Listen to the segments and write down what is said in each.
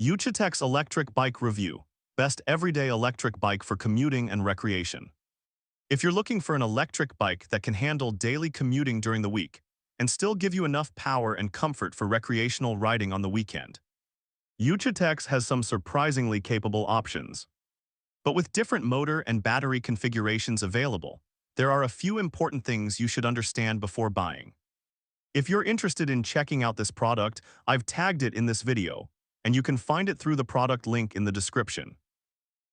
Yuchetx Electric Bike Review. Best everyday electric bike for commuting and recreation. If you're looking for an electric bike that can handle daily commuting during the week and still give you enough power and comfort for recreational riding on the weekend, Yuchetx has some surprisingly capable options. But with different motor and battery configurations available, there are a few important things you should understand before buying. If you're interested in checking out this product, I've tagged it in this video, and you can find it through the product link in the description.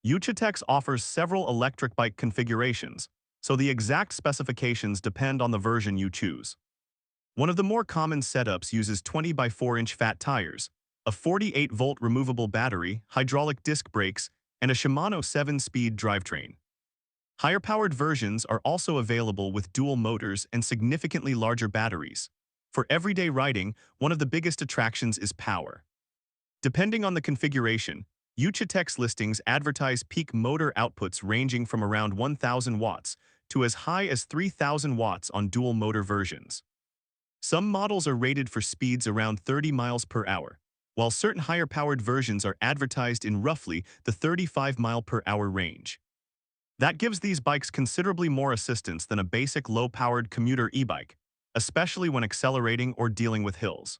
Yuchetx offers several electric bike configurations, so the exact specifications depend on the version you choose. One of the more common setups uses 20 by 4-inch fat tires, a 48-volt removable battery, hydraulic disc brakes, and a Shimano 7-speed drivetrain. Higher-powered versions are also available with dual motors and significantly larger batteries. For everyday riding, one of the biggest attractions is power. Depending on the configuration, Yuchetx listings advertise peak motor outputs ranging from around 1,000 watts to as high as 3,000 watts on dual motor versions. Some models are rated for speeds around 30 miles per hour, while certain higher-powered versions are advertised in roughly the 35-mile-per-hour range. That gives these bikes considerably more assistance than a basic low-powered commuter e-bike, especially when accelerating or dealing with hills.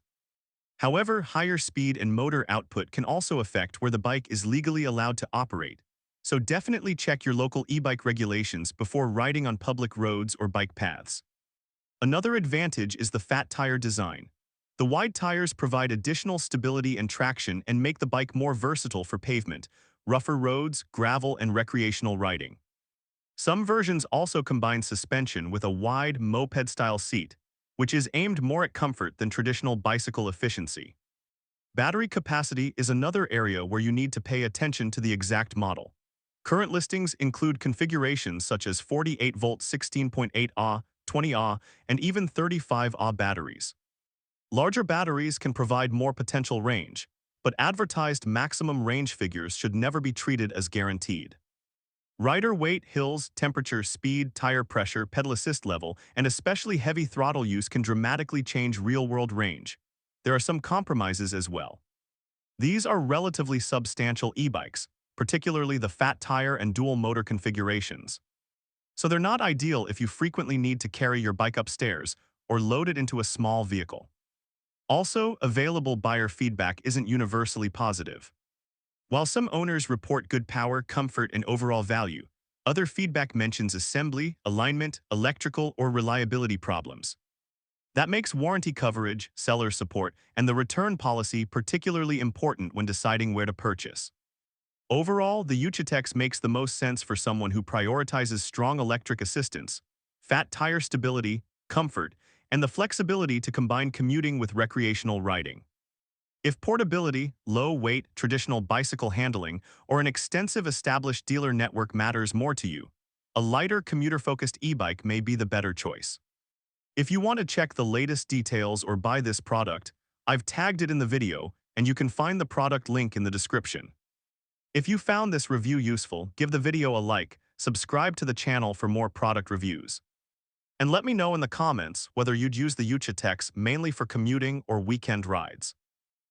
However, higher speed and motor output can also affect where the bike is legally allowed to operate, so definitely check your local e-bike regulations before riding on public roads or bike paths. Another advantage is the fat tire design. The wide tires provide additional stability and traction and make the bike more versatile for pavement, rougher roads, gravel, and recreational riding. Some versions also combine suspension with a wide, moped-style seat, which is aimed more at comfort than traditional bicycle efficiency. Battery capacity is another area where you need to pay attention to the exact model. Current listings include configurations such as 48-volt 16.8 Ah, 20 Ah, and even 35 Ah batteries. Larger batteries can provide more potential range, but advertised maximum range figures should never be treated as guaranteed. Rider weight, hills, temperature, speed, tire pressure, pedal assist level, and especially heavy throttle use can dramatically change real-world range. There are some compromises as well. These are relatively substantial e-bikes, particularly the fat tire and dual motor configurations. So they're not ideal if you frequently need to carry your bike upstairs or load it into a small vehicle. Also, available buyer feedback isn't universally positive. While some owners report good power, comfort, and overall value, other feedback mentions assembly, alignment, electrical, or reliability problems. That makes warranty coverage, seller support, and the return policy particularly important when deciding where to purchase. Overall, the Yuchetx makes the most sense for someone who prioritizes strong electric assistance, fat tire stability, comfort, and the flexibility to combine commuting with recreational riding. If portability, low weight, traditional bicycle handling, or an extensive established dealer network matters more to you, a lighter commuter-focused e-bike may be the better choice. If you want to check the latest details or buy this product, I've tagged it in the video, and you can find the product link in the description. If you found this review useful, give the video a like, subscribe to the channel for more product reviews. And let me know in the comments whether you'd use the Yuchetx mainly for commuting or weekend rides.